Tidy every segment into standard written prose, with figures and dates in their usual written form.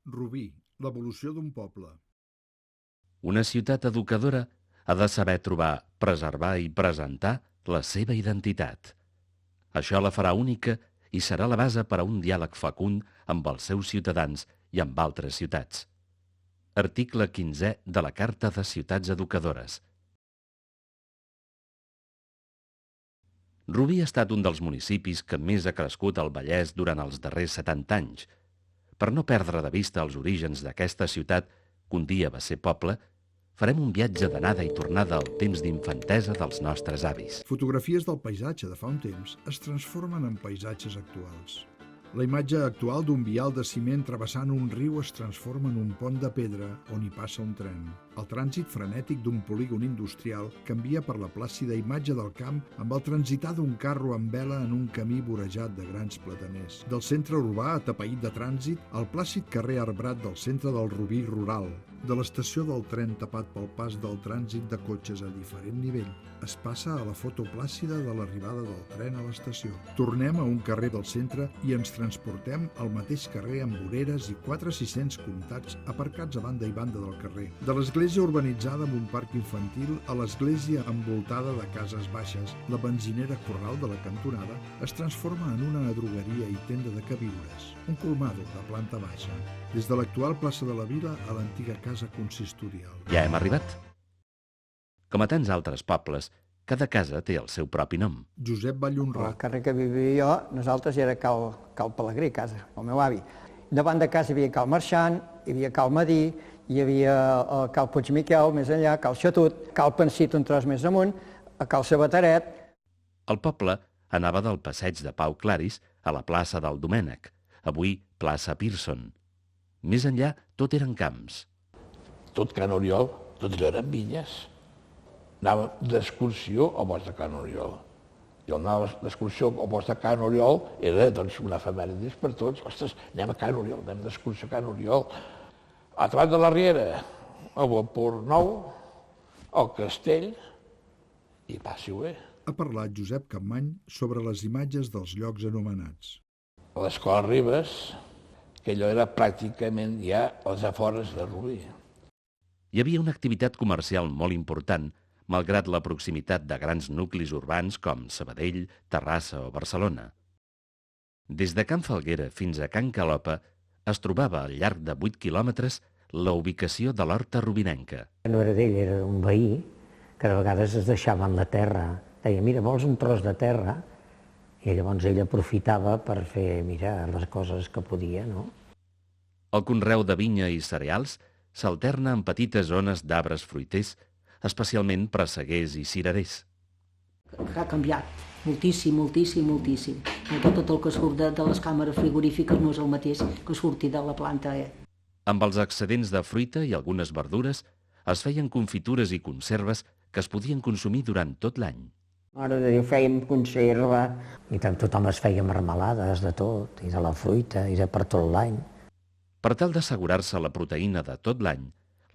Rubí, l'evolució d'un poble. Una ciutat educadora ha de saber trobar, preservar i presentar la seva identitat. Això la farà única i serà la base per a un diàleg fecund amb els seus ciutadans i amb altres ciutats. Article 15è de la Carta de Ciutats Educadores. Rubí ha estat un dels municipis que més ha crescut al Vallès durant els darrers 70 anys. Per no perdre de vista els orígens d'aquesta ciutat, que un dia va ser poble, farem un viatge d'anada i tornada al temps d'infantesa dels nostres avis. Fotografies del paisatge de fa un temps es transformen en paisatges actuals. La imatge actual d'un vial de ciment travessant un riu es transforma en un pont de pedra on hi passa un tren. El trànsit frenètic d'un polígon industrial canvia per la plàcida imatge del camp amb el transitar d'un carro amb vela en un camí vorejat de grans plataners. Del centre urbà atapeït de trànsit, al plàcid carrer arbrat del centre del Rubí rural, de l'estació del tren tapat pel pas del trànsit de cotxes a diferent nivell, es passa a la foto plàcida de l'arribada del tren a l'estació. Tornem a un carrer del centre i ens transportem al mateix carrer amb voreres i 400-600 comptats aparcats a banda i banda del carrer. De l'església urbanitzada amb un parc infantil a l'església envoltada de cases baixes, la benzinera Corral de la cantonada es transforma en una drogueria i tenda de queviures, un colmado de planta baixa, des de l'actual plaça de la Vila a l'antiga casa consistorial. Ja hem arribat. Com a tants altres pobles, cada casa té el seu propi nom. Josep Vallhonrat. El carrer que vivia jo, nosaltres era Cal Pelegrí, casa, el meu avi. Davant de casa hi havia Cal Marxant, hi havia Cal Madí, hi havia el Cal Puigmiquel, més enllà, Cal Xatut, Cal Pensit un tros més amunt, a Cal Sabateret. El poble anava del passeig de Pau Claris a la plaça del Domènec, avui plaça Pearson. Més enllà, tot eren camps. Tot Can Oriol, tot allò eren vinyes. Anava d'excursió a bosc de Can Oriol. I el anar d'excursió a bosc de Can Oriol era doncs, una efemèrides per tots. Ostres, anem a Can Oriol, anem d'excursió a Can Oriol. A través de la Riera, a Port Nou, al Castell, i passi-ho bé. Ha parlat Josep Capmany sobre les imatges dels llocs anomenats. A l'Escola Ribes, que allò era pràcticament ja als afores de Rubí. Hi havia una activitat comercial molt important, malgrat la proximitat de grans nuclis urbans com Sabadell, Terrassa o Barcelona. Des de Can Falguera fins a Can Calopa es trobava al llarg de 8 quilòmetres la ubicació de l'Horta Rubinenca. No era d'ell, era un veí, que de vegades es deixaven la terra. Deia, mira, vols un tros de terra? I llavors ell aprofitava per fer, mira, les coses que podia, no? El conreu de vinya i cereals s'alterna en petites zones d'arbres fruiters, especialment presseguers i cirerers. Ha canviat moltíssim, moltíssim, moltíssim. Tot el que surt de les càmeres frigorífiques no és el mateix que surti de la planta. Amb els excedents de fruita i algunes verdures es feien confitures i conserves que es podien consumir durant tot l'any. Mare de Déu, fèiem conserva, i tothom es feia marmelades de tot, i de la fruita, i de per tot l'any. Per tal d'assegurar-se la proteïna de tot l'any,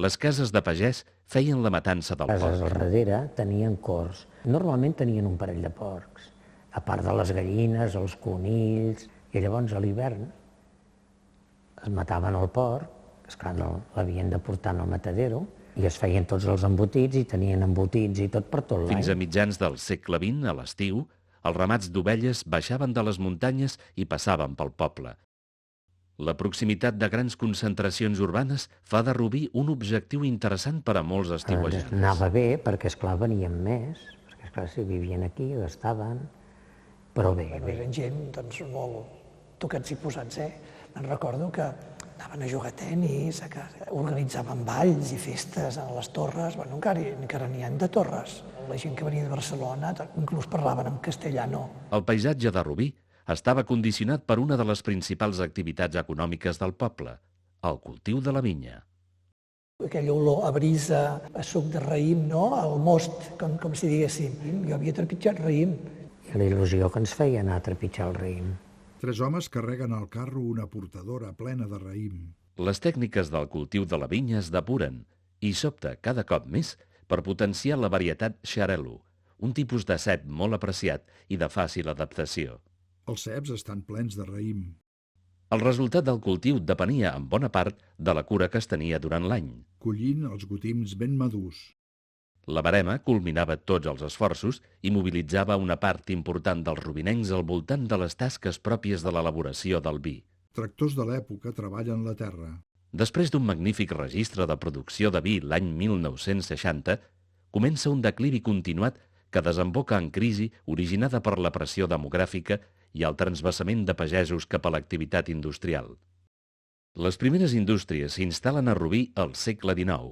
les cases de pagès feien la matança del porc. Cases al darrere tenien corts. Normalment tenien un parell de porcs, a part de les gallines, els conills, i llavors a l'hivern es mataven el porc, esclar, l'havien de portar al matadero, i es feien tots els embotits, i tenien embotits i tot per tot l'any. Fins a mitjans del segle XX, a l'estiu, els ramats d'ovelles baixaven de les muntanyes i passaven pel poble. La proximitat de grans concentracions urbanes fa de Rubí un objectiu interessant per a molts estiuejants. Anava bé, perquè, esclar, venien més, perquè, esclar, si vivien aquí, gastaven, però bé. Eren gent, doncs, molt tocats i posats, Me'n recordo que anaven a jugar a tenis, que organitzaven balls i festes a les torres, bueno, encara n'hi ha de torres. La gent que venia de Barcelona inclús parlaven en castellano. El paisatge de Rubí estava condicionat per una de les principals activitats econòmiques del poble, el cultiu de la vinya. Aquella olor a brisa, a suc de raïm, no? Al most, com si diguéssim. Jo havia trepitjat raïm. I la il·lusió que ens feia anar a trepitjar el raïm. 3 homes carreguen al carro una portadora plena de raïm. Les tècniques del cultiu de la vinya es depuren i s'opta cada cop més per potenciar la varietat Xarel·lo, un tipus de cep molt apreciat i de fàcil adaptació. Els ceps estan plens de raïm. El resultat del cultiu depenia en bona part de la cura que es tenia durant l'any. Collint els gotims ben madurs. La verema culminava tots els esforços i mobilitzava una part important dels rubinencs al voltant de les tasques pròpies de l'elaboració del vi. Tractors de l'època treballen la terra. Després d'un magnífic registre de producció de vi l'any 1960, comença un declivi continuat que desemboca en crisi originada per la pressió demogràfica i el transvasament de pagesos cap a l'activitat industrial. Les primeres indústries s'instal·len a Rubí al segle XIX,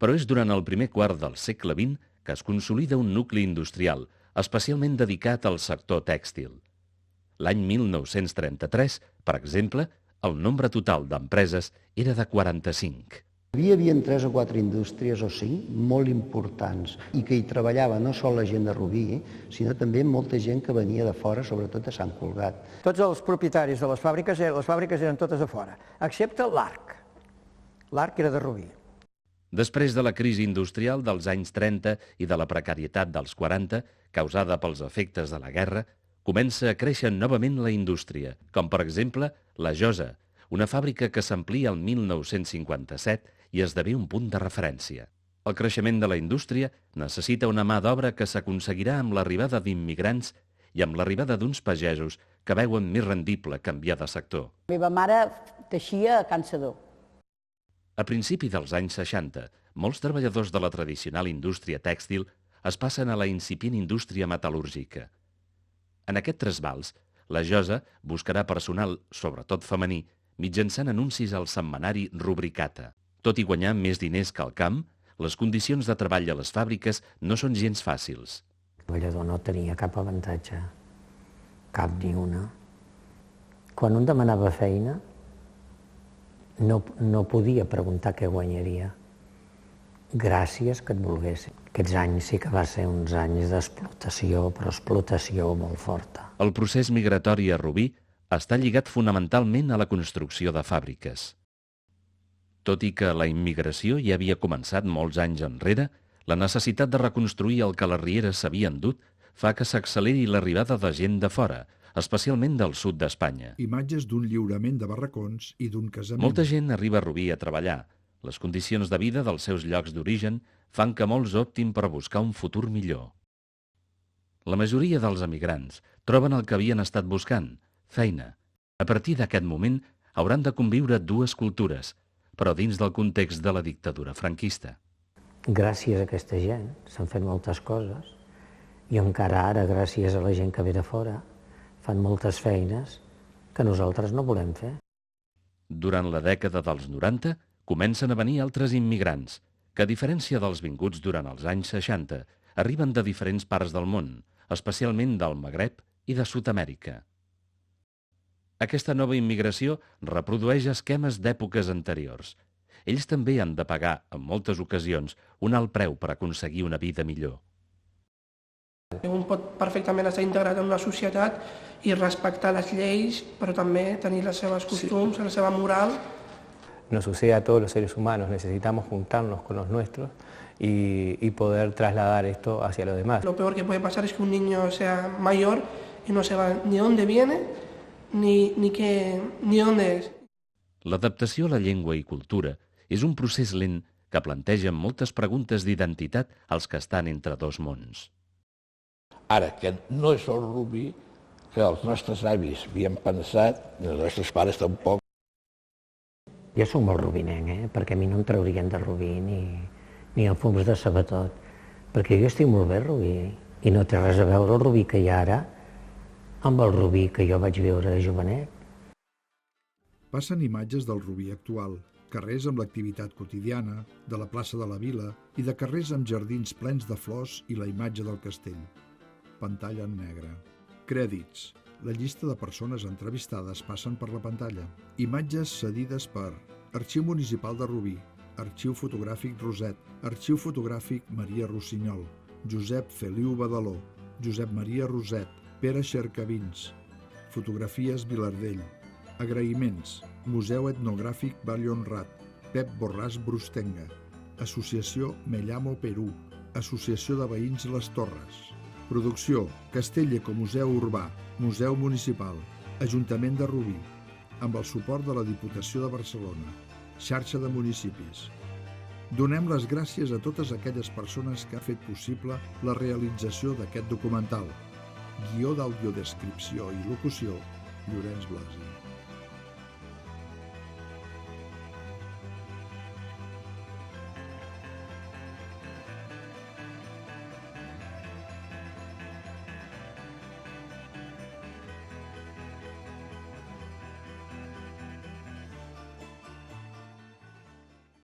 però és durant el primer quart del segle XX que es consolida un nucli industrial, especialment dedicat al sector tèxtil. L'any 1933, per exemple, el nombre total d'empreses era de 45. Hi havia 3 o 4 indústries o 5 molt importants i que hi treballava no sol la gent de Rubí, sinó també molta gent que venia de fora, sobretot de Sant Cugat. Tots els propietaris de les fàbriques eren totes de fora, excepte l'Arc. L'Arc era de Rubí. Després de la crisi industrial dels anys 30 i de la precarietat dels 40, causada pels efectes de la guerra, comença a créixer novament la indústria, com per exemple la Josa, una fàbrica que s'amplia el 1957 i esdevé un punt de referència. El creixement de la indústria necessita una mà d'obra que s'aconseguirà amb l'arribada d'immigrants i amb l'arribada d'uns pagesos que veuen més rendible canviar de sector. La meva mare teixia a Can Sedó. A principi dels anys 60, molts treballadors de la tradicional indústria tèxtil es passen a la incipient indústria metal·lúrgica. En aquest trasbals, la Josa buscarà personal, sobretot femení, mitjançant anuncis al setmanari Rubricata. Tot i guanyar més diners que al camp, les condicions de treball a les fàbriques no són gens fàcils. El treballador no tenia cap avantatge, cap ni una. Quan un demanava feina, no podia preguntar què guanyaria. Gràcies que et volguessin. Aquests anys sí que va ser uns anys d'explotació, però explotació molt forta. El procés migratori a Rubí està lligat fonamentalment a la construcció de fàbriques. Tot i que la immigració ja havia començat molts anys enrere, la necessitat de reconstruir el que les rieres s'havien dut fa que s'acceleri l'arribada de gent de fora, especialment del sud d'Espanya. Imatges d'un lliurament de barracons i d'un casament. Molta gent arriba a Rubí a treballar. Les condicions de vida dels seus llocs d'origen fan que molts optin per buscar un futur millor. La majoria dels emigrants troben el que havien estat buscant, feina. A partir d'aquest moment hauran de conviure dues cultures, però dins del context de la dictadura franquista. Gràcies a aquesta gent s'han fet moltes coses i encara ara, gràcies a la gent que ve de fora, fan moltes feines que nosaltres no volem fer. Durant la dècada dels 90 comencen a venir altres immigrants que, a diferència dels vinguts durant els anys 60, arriben de diferents parts del món, especialment del Magreb i de Sud-amèrica. Aquesta nova immigració reprodueix esquemes d'èpoques anteriors. Ells també han de pagar, en moltes ocasions, un alt preu per aconseguir una vida millor. Un pot perfectament estar integrat en una societat i respectar les lleis, però també tenir les seves costums, la seva moral. Nos sucede a todos los seres humanos, necesitamos juntarnos con los nuestros y poder trasladar esto hacia los demás. Lo peor que puede pasar es que un niño sea mayor y no sepa ni dónde viene ni dónde és. L'adaptació a la llengua i cultura és un procés lent que planteja moltes preguntes d'identitat als que estan entre dos mons. Ara, que no és el Rubí que els nostres avis havien pensat, els nostres pares tampoc. Jo soc molt rubinenc, perquè a mi no em traurien de Rubí ni el fums de sabatot, perquè jo estic molt bé a Rubí i no té res a veure el Rubí que hi ha ara amb el Rubí que jo vaig viure de jovenet. Passen imatges del Rubí actual, carrers amb l'activitat quotidiana, de la plaça de la Vila i de carrers amb jardins plens de flors i la imatge del castell. Pantalla en negre. Crèdits. La llista de persones entrevistades passen per la pantalla. Imatges cedides per Arxiu Municipal de Rubí, Arxiu Fotogràfic Roset, Arxiu Fotogràfic Maria Rossinyol, Josep Feliu Badaló, Josep Maria Roset, Pere Xercavins, Fotografies Vilardell, Agraïments, Museu Etnogràfic Vall Honrat, Pep Borràs Brustenga, Associació Mellamo Perú, Associació de Veïns Les Torres. Producció, Castell Ecomuseu Urbà, Museu Municipal, Ajuntament de Rubí. amb el suport de la Diputació de Barcelona, xarxa de municipis. Donem les gràcies a totes aquelles persones que ha fet possible la realització d'aquest documental. Guió d'audiodescripció i locució, Llorenç Blasi.